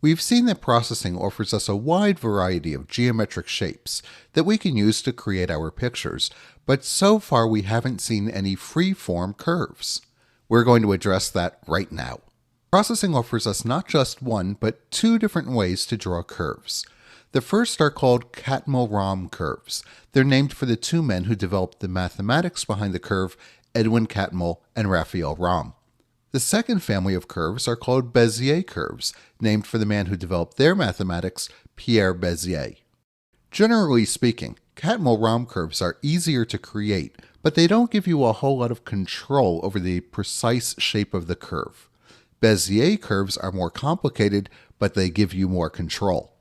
We've seen that processing offers us a wide variety of geometric shapes that we can use to create our pictures, but so far we haven't seen any free-form curves. We're going to address that right now. Processing offers us not just one, but two different ways to draw curves. The first are called Catmull Rom Curves. They're named for the two men who developed the mathematics behind the curve, Edwin Catmull and Raphael Rom. The second family of curves are called Bezier Curves, named for the man who developed their mathematics, Pierre Bezier. Generally speaking, Catmull Rom curves are easier to create, but they don't give you a whole lot of control over the precise shape of the curve. Bezier curves are more complicated, but they give you more control.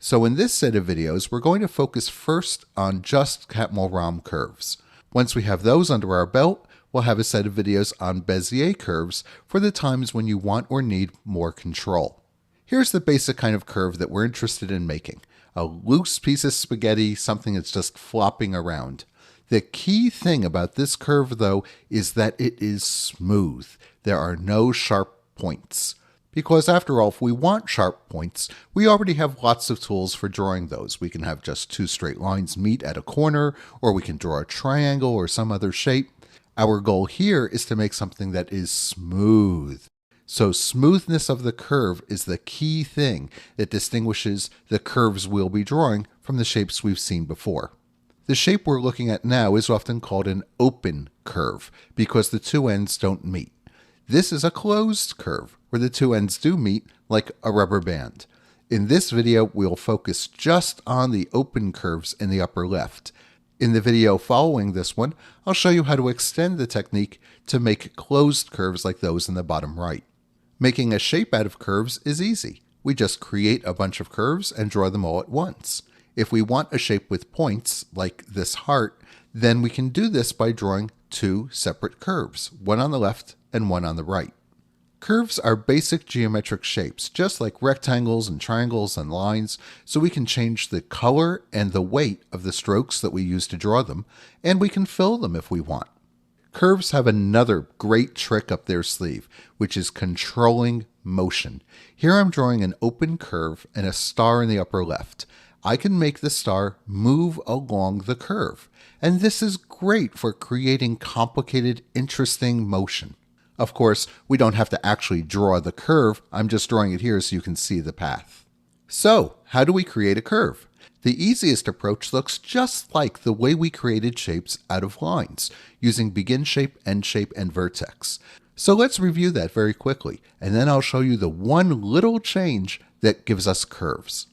So in this set of videos, we're going to focus first on just Catmull Rom curves. Once we have those under our belt, we'll have a set of videos on Bezier curves for the times when you want or need more control. Here's the basic kind of curve that we're interested in making. A loose piece of spaghetti, something that's just flopping around. The key thing about this curve, though, is that it is smooth. There are no sharp points. Because after all, if we want sharp points, we already have lots of tools for drawing those. We can have just two straight lines meet at a corner, or we can draw a triangle or some other shape. Our goal here is to make something that is smooth. So smoothness of the curve is the key thing that distinguishes the curves we'll be drawing from the shapes we've seen before. The shape we're looking at now is often called an open curve because the two ends don't meet. This is a closed curve where the two ends do meet like a rubber band. In this video, we'll focus just on the open curves in the upper left. In the video following this one, I'll show you how to extend the technique to make closed curves like those in the bottom right. Making a shape out of curves is easy. We just create a bunch of curves and draw them all at once. If we want a shape with points, like this heart, then we can do this by drawing two separate curves, one on the left and one on the right. Curves are basic geometric shapes, just like rectangles and triangles and lines, so we can change the color and the weight of the strokes that we use to draw them, and we can fill them if we want. Curves have another great trick up their sleeve, which is controlling motion. Here I'm drawing an open curve and a star in the upper left. I can make the star move along the curve, and this is great for creating complicated, interesting motion. Of course, we don't have to actually draw the curve. I'm just drawing it here so you can see the path. So, how do we create a curve? The easiest approach looks just like the way we created shapes out of lines, using begin shape, end shape, and vertex. So let's review that very quickly, and then I'll show you the one little change that gives us curves.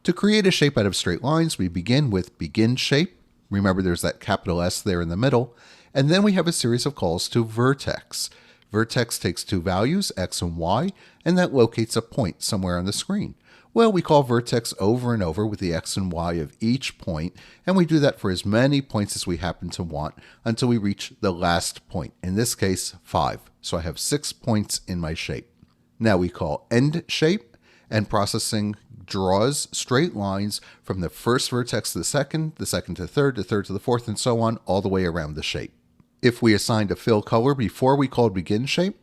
To create a shape out of straight lines, we begin with begin shape. Remember there's that capital S there in the middle. And then we have a series of calls to vertex. Vertex takes two values, x and y, and that locates a point somewhere on the screen. Well, we call vertex over and over with the x and y of each point, and we do that for as many points as we happen to want until we reach the last point, in this case 5. So I have 6 points in my shape. Now we call end shape, and processing draws straight lines from the first vertex to the second to the third to the fourth, and so on, all the way around the shape. If we assigned a fill color before we called begin shape,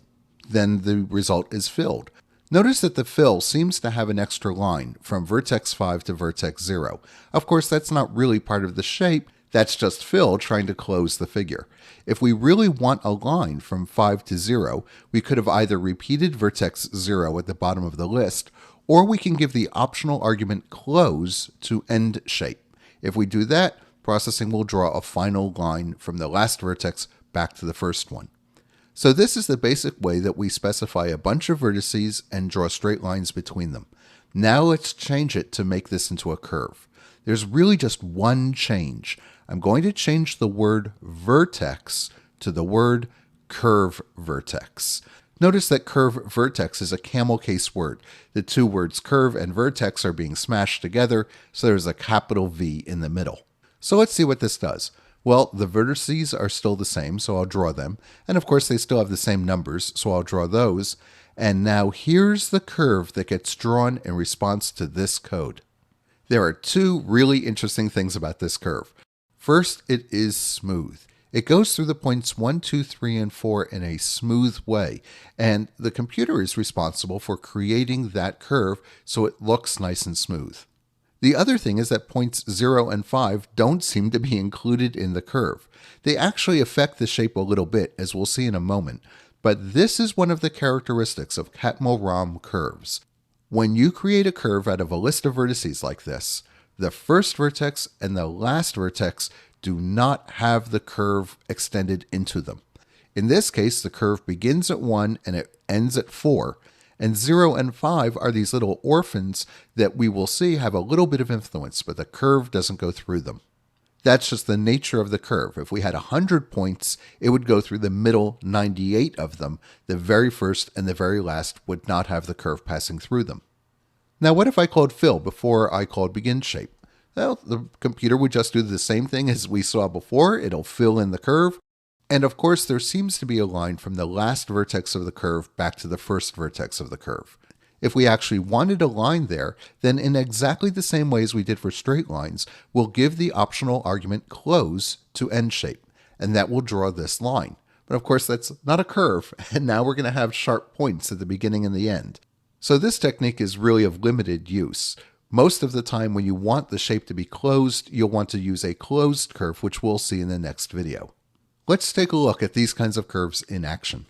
then the result is filled. Notice that the fill seems to have an extra line from vertex 5 to vertex 0. Of course, that's not really part of the shape, that's just fill trying to close the figure. If we really want a line from 5 to 0, we could have either repeated vertex 0 at the bottom of the list, or we can give the optional argument close to end shape. If we do that, processing will draw a final line from the last vertex back to the first one. So this is the basic way that we specify a bunch of vertices and draw straight lines between them. Now let's change it to make this into a curve. There's really just one change. I'm going to change the word vertex to the word curve vertex. Notice that curve vertex is a camel case word. The two words curve and vertex are being smashed together, so there's a capital V in the middle. So let's see what this does. Well, the vertices are still the same, so I'll draw them. And of course, they still have the same numbers, so I'll draw those. And now here's the curve that gets drawn in response to this code. There are two really interesting things about this curve. First, it is smooth. It goes through the points 1, 2, 3, and 4 in a smooth way, and the computer is responsible for creating that curve so it looks nice and smooth. The other thing is that points 0 and 5 don't seem to be included in the curve. They actually affect the shape a little bit, as we'll see in a moment, but this is one of the characteristics of Catmull Rom Curves. When you create a curve out of a list of vertices like this, the first vertex and the last vertex do not have the curve extended into them. In this case, the curve begins at 1 and it ends at 4, and 0 and 5 are these little orphans that we will see have a little bit of influence, but the curve doesn't go through them. That's just the nature of the curve. If we had 100 points, it would go through the middle 98 of them. The very first and the very last would not have the curve passing through them. Now, what if I called fill before I called begin shape? Well, the computer would just do the same thing as we saw before. It'll fill in the curve. And of course, there seems to be a line from the last vertex of the curve back to the first vertex of the curve. If we actually wanted a line there, then in exactly the same way as we did for straight lines, we'll give the optional argument close to end shape, and that will draw this line. But of course, that's not a curve, and now we're going to have sharp points at the beginning and the end. So this technique is really of limited use. Most of the time when you want the shape to be closed, you'll want to use a closed curve, which we'll see in the next video. Let's take a look at these kinds of curves in action.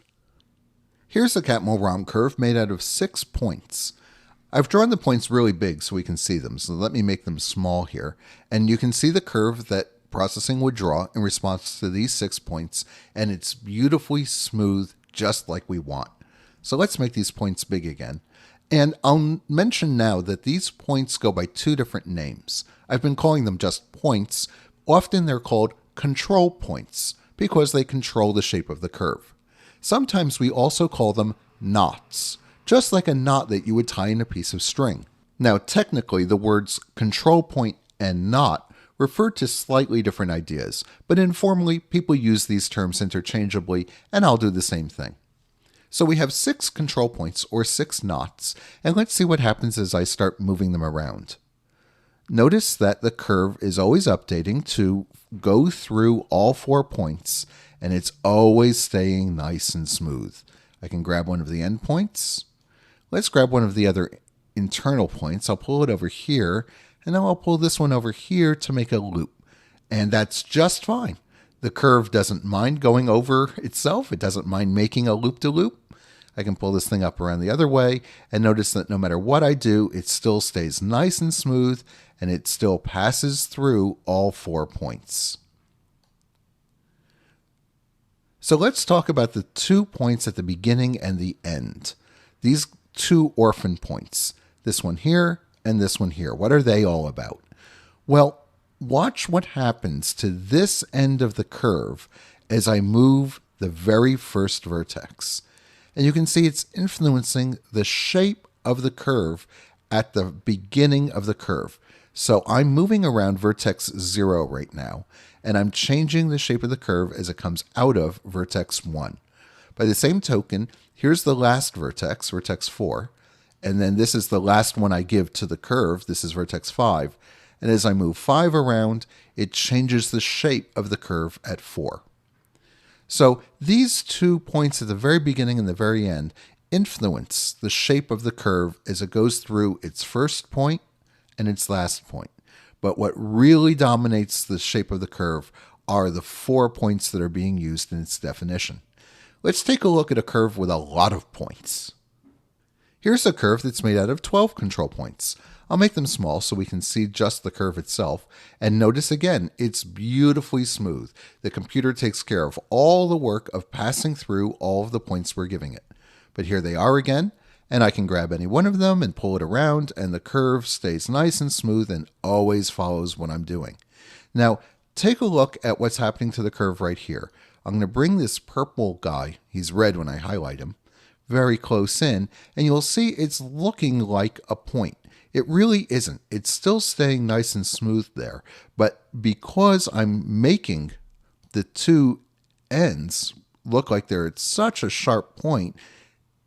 Here's a Catmull Rom curve made out of 6 points. I've drawn the points really big so we can see them, so let me make them small here. And you can see the curve that processing would draw in response to these 6 points, and it's beautifully smooth just like we want. So let's make these points big again. And I'll mention now that these points go by 2 different names. I've been calling them just points. Often they're called control points because they control the shape of the curve. Sometimes we also call them knots, just like a knot that you would tie in a piece of string. Now, technically, the words control point and knot refer to slightly different ideas, but informally, people use these terms interchangeably, and I'll do the same thing. So we have 6 control points, or 6 knots, and let's see what happens as I start moving them around. Notice that the curve is always updating to go through all 4 points, and it's always staying nice and smooth. I can grab one of the end points. Let's grab one of the other internal points. I'll pull it over here, and then I'll pull this one over here to make a loop. And that's just fine. The curve doesn't mind going over itself. It doesn't mind making a loop-de-loop. I can pull this thing up around the other way, and notice that no matter what I do, it still stays nice and smooth, and it still passes through all 4 points. So let's talk about the 2 points at the beginning and the end. These 2 orphan points, this one here and this one here. What are they all about? Well, watch what happens to this end of the curve as I move the very first vertex. And you can see it's influencing the shape of the curve at the beginning of the curve. So I'm moving around vertex 0 right now, and I'm changing the shape of the curve as it comes out of vertex 1. By the same token, here's the last vertex, vertex 4, and then this is the last one I give to the curve, this is vertex 5, and as I move 5 around, it changes the shape of the curve at 4. So these 2 points at the very beginning and the very end influence the shape of the curve as it goes through its first point and its last point. But what really dominates the shape of the curve are the 4 points that are being used in its definition. Let's take a look at a curve with a lot of points. Here's a curve that's made out of 12 control points. I'll make them small so we can see just the curve itself. And notice again, it's beautifully smooth. The computer takes care of all the work of passing through all of the points we're giving it. But here they are again, and I can grab any one of them and pull it around, and the curve stays nice and smooth and always follows what I'm doing. Now, take a look at what's happening to the curve right here. I'm going to bring this purple guy, he's red when I highlight him, very close in, and you'll see it's looking like a point. It really isn't. It's still staying nice and smooth there, but because I'm making the 2 ends look like they're at such a sharp point,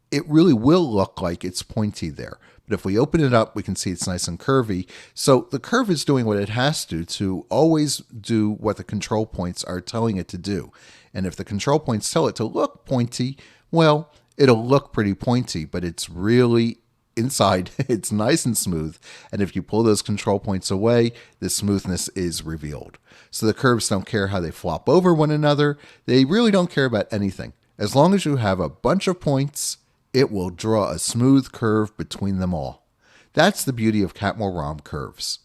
it really will look like it's pointy there. But if we open it up, we can see it's nice and curvy. So the curve is doing what it has to always do what the control points are telling it to do. And if the control points tell it to look pointy, well, it'll look pretty pointy, but it's really inside, it's nice and smooth. And if you pull those control points away, the smoothness is revealed. So the curves don't care how they flop over one another. They really don't care about anything. As long as you have a bunch of points, it will draw a smooth curve between them all. That's the beauty of Catmull Rom Curves.